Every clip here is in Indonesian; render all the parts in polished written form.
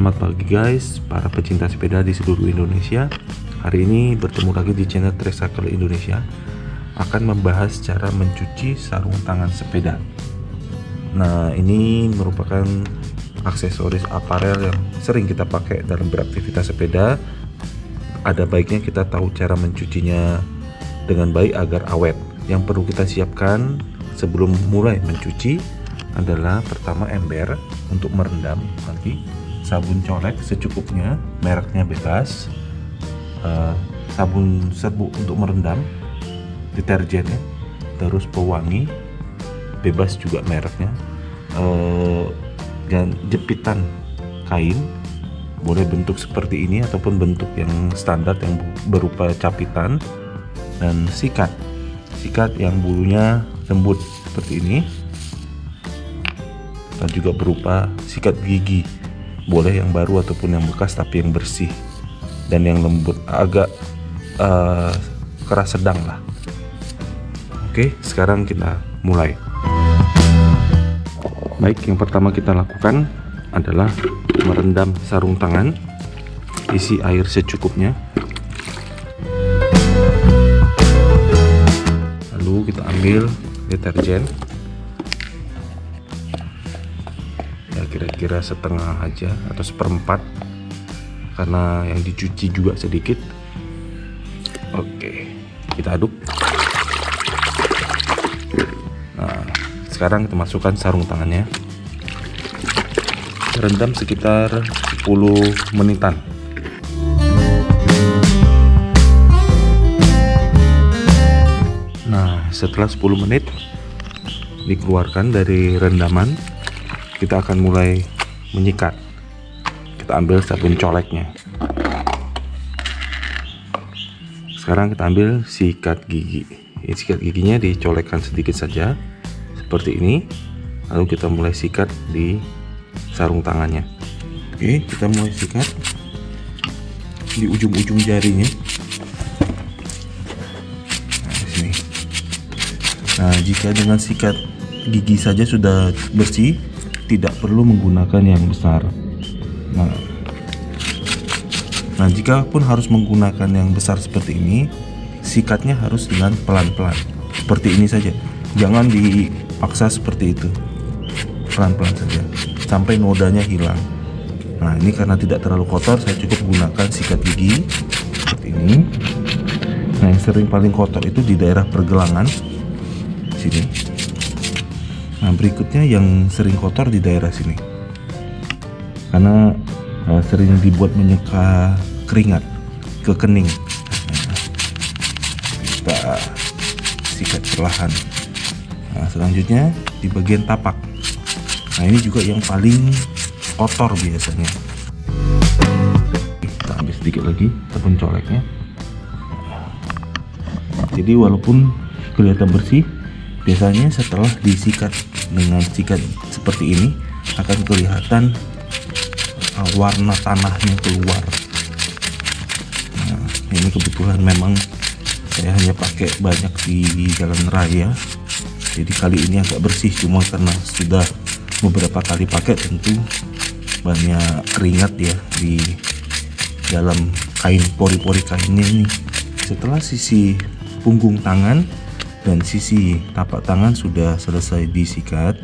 Selamat pagi guys, para pecinta sepeda di seluruh Indonesia. Hari ini bertemu lagi di channel Tricycle Indonesia. Akan membahas cara mencuci sarung tangan sepeda. Nah, ini merupakan aksesoris aparel yang sering kita pakai dalam beraktivitas sepeda. Ada baiknya kita tahu cara mencucinya dengan baik agar awet. Yang perlu kita siapkan sebelum mulai mencuci adalah pertama ember untuk merendam, nanti sabun colek secukupnya, mereknya bebas, sabun serbuk untuk merendam, deterjennya, terus pewangi bebas juga mereknya, dan jepitan kain boleh bentuk seperti ini ataupun bentuk yang standar yang berupa capitan, dan sikat yang bulunya lembut seperti ini, dan juga berupa sikat gigi, boleh yang baru ataupun yang bekas tapi yang bersih dan yang lembut, agak keras sedang lah. Oke, sekarang kita mulai. Baik, yang pertama kita lakukan adalah merendam sarung tangan, isi air secukupnya, lalu kita ambil deterjen ya, kira-kira setengah aja atau seperempat karena yang dicuci juga sedikit. Oke, kita aduk. Nah, sekarang kita masukkan sarung tangannya, rendam sekitar 10 menitan. Nah, setelah 10 menit dikeluarkan dari rendaman, kita akan mulai menyikat. Kita ambil sabun coleknya. Sekarang kita ambil sikat gigi. Sikat giginya dicolekkan sedikit saja seperti ini, lalu kita mulai sikat di sarung tangannya. Oke, kita mulai sikat di ujung-ujung jarinya. Nah, di sini. Nah, jika dengan sikat gigi saja sudah bersih, tidak perlu menggunakan yang besar. Nah, jika pun harus menggunakan yang besar seperti ini, sikatnya harus dengan pelan-pelan. Seperti ini saja. Jangan dipaksa seperti itu. Pelan-pelan saja sampai nodanya hilang. Nah, ini karena tidak terlalu kotor, saya cukup gunakan sikat gigi seperti ini. Nah, yang sering paling kotor itu di daerah pergelangan sini. Nah, berikutnya yang sering kotor di daerah sini karena sering dibuat menyeka keringat ke kening. Nah, kita sikat perlahan. Nah, selanjutnya di bagian tapak. Nah, ini juga yang paling kotor biasanya. Kita ambil sedikit lagi sabun coleknya. Jadi walaupun kelihatan bersih, biasanya setelah disikat dengan sikat seperti ini akan kelihatan warna tanahnya keluar. Nah, ini kebetulan memang saya hanya pakai banyak di jalan raya, jadi kali ini agak bersih, cuma karena sudah beberapa kali pakai tentu banyak keringat ya di dalam kain, pori-pori kainnya ini. Setelah sisi punggung tangan dan sisi tapak tangan sudah selesai disikat,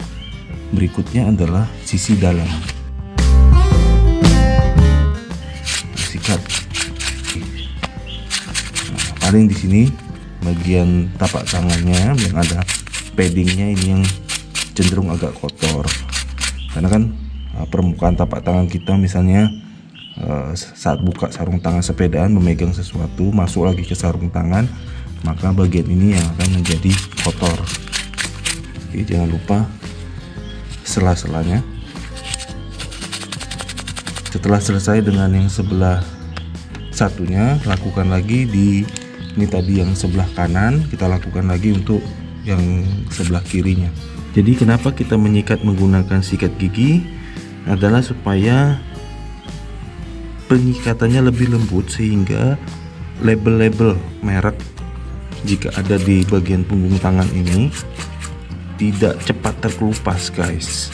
berikutnya adalah sisi dalam. Sikat. Nah, paling di sini bagian tapak tangannya yang ada paddingnya ini yang cenderung agak kotor, karena kan permukaan tapak tangan kita misalnya saat buka sarung tangan sepedaan memegang sesuatu masuk lagi ke sarung tangan, maka bagian ini yang akan menjadi kotor. Oke, jangan lupa sela-selanya. Setelah selesai dengan yang sebelah satunya, lakukan lagi di ini tadi yang sebelah kanan, kita lakukan lagi untuk yang sebelah kirinya. Jadi kenapa kita menyikat menggunakan sikat gigi adalah supaya penyikatannya lebih lembut, sehingga label-label merek jika ada di bagian punggung tangan ini tidak cepat terkelupas guys.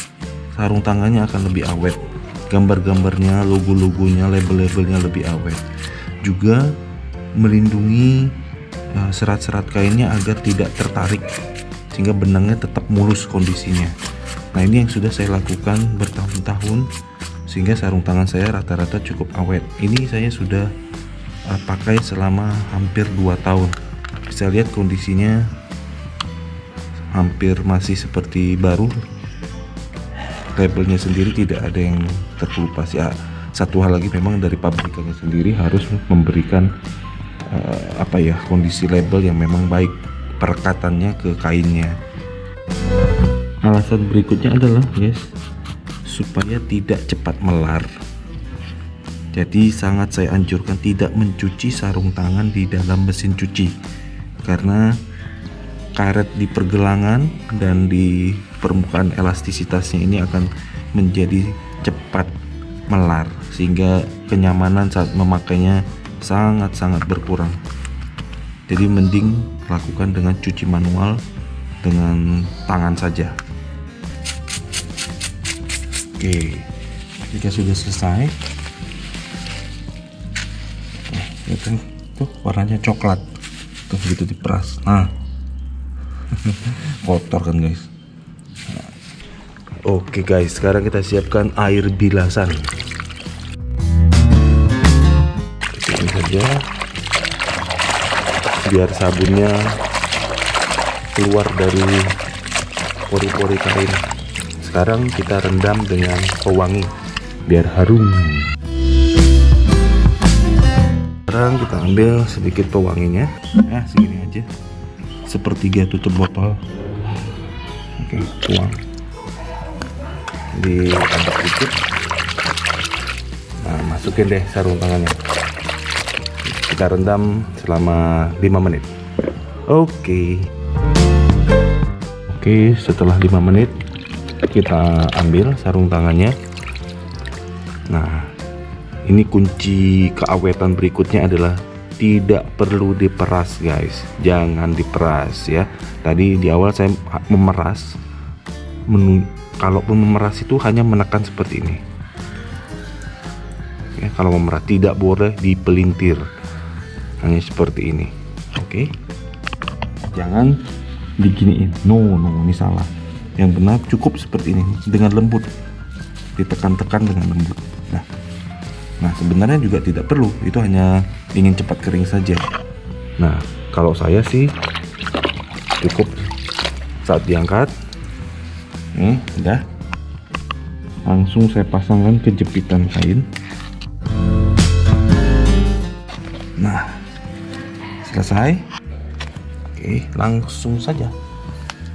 Sarung tangannya akan lebih awet. gambar-gambarnya, logo-logonya, label-labelnya lebih awet. Juga melindungi serat-serat kainnya agar tidak tertarik, sehingga benangnya tetap mulus kondisinya. Nah, ini yang sudah saya lakukan bertahun-tahun, sehingga sarung tangan saya rata-rata cukup awet. Ini saya sudah pakai selama hampir 2 tahun. Bisa lihat kondisinya hampir masih seperti baru. Labelnya sendiri tidak ada yang terkelupas. Ya, satu hal lagi, memang dari pabrikannya sendiri harus memberikan kondisi label yang memang baik, perekatannya ke kainnya. Alasan berikutnya adalah guys, supaya tidak cepat melar. Jadi sangat saya anjurkan tidak mencuci sarung tangan di dalam mesin cuci, karena karet di pergelangan dan di permukaan elastisitasnya ini akan menjadi cepat melar, sehingga kenyamanan saat memakainya sangat-sangat berkurang. Jadi mending lakukan dengan cuci manual dengan tangan saja. Oke, jika sudah selesai, ya kan tuh warnanya coklat tuh, begitu diperas, nah kotor kan guys. Oke guys, sekarang kita siapkan air bilasan. Ini saja biar sabunnya keluar dari pori-pori kain. Sekarang kita rendam dengan pewangi biar harum. Sekarang kita ambil sedikit pewanginya, segini aja, sepertiga tutup botol. Oke, tuang, diaduk dikit. Nah, masukin deh sarung tangannya. Kita rendam selama 5 menit. Oke, setelah 5 menit kita ambil sarung tangannya. Nah, ini kunci keawetan berikutnya adalah tidak perlu diperas guys, jangan diperas ya. Tadi di awal saya memeras, kalaupun memeras itu hanya menekan seperti ini ya. Kalau memeras tidak boleh dipelintir, hanya seperti ini. Oke, jangan diginiin, no ini salah. Yang benar cukup seperti ini, dengan lembut, ditekan-tekan dengan lembut. Nah sebenarnya juga tidak perlu, itu hanya ingin cepat kering saja. Nah, kalau saya sih cukup saat diangkat, udah langsung saya pasangkan ke jepitan kain. Nah, selesai. Oke, langsung saja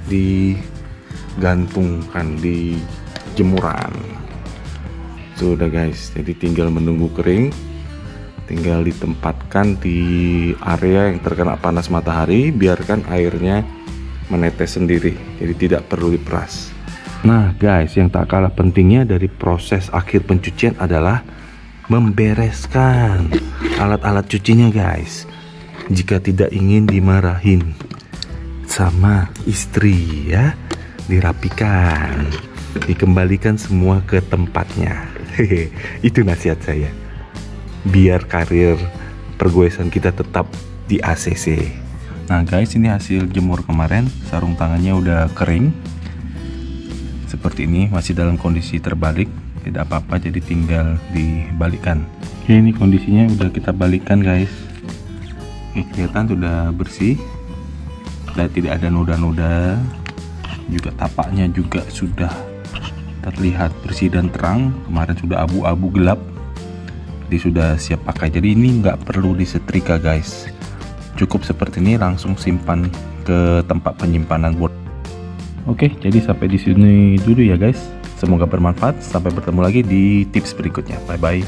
digantungkan di jemuran. Sudah guys, jadi tinggal menunggu kering, tinggal ditempatkan di area yang terkena panas matahari, biarkan airnya menetes sendiri, jadi tidak perlu diperas. Nah guys, yang tak kalah pentingnya dari proses akhir pencucian adalah membereskan alat-alat cucinya guys. Jika tidak ingin dimarahin sama istri ya, dirapikan, dikembalikan semua ke tempatnya. Itu nasihat saya, biar karir pergoesan kita tetap di ACC. Nah guys, ini hasil jemur kemarin. Sarung tangannya udah kering seperti ini, masih dalam kondisi terbalik, tidak apa-apa, jadi tinggal dibalikkan. Oke, ini kondisinya udah kita balikkan guys. Oke, kelihatan sudah bersih dan tidak ada noda-noda, juga tapaknya juga sudah terlihat bersih dan terang. Kemarin sudah abu-abu gelap, jadi sudah siap pakai. Jadi ini nggak perlu disetrika guys, cukup seperti ini, langsung simpan ke tempat penyimpanan buat. Oke, jadi sampai di sini dulu ya guys, semoga bermanfaat. Sampai bertemu lagi di tips berikutnya. Bye bye.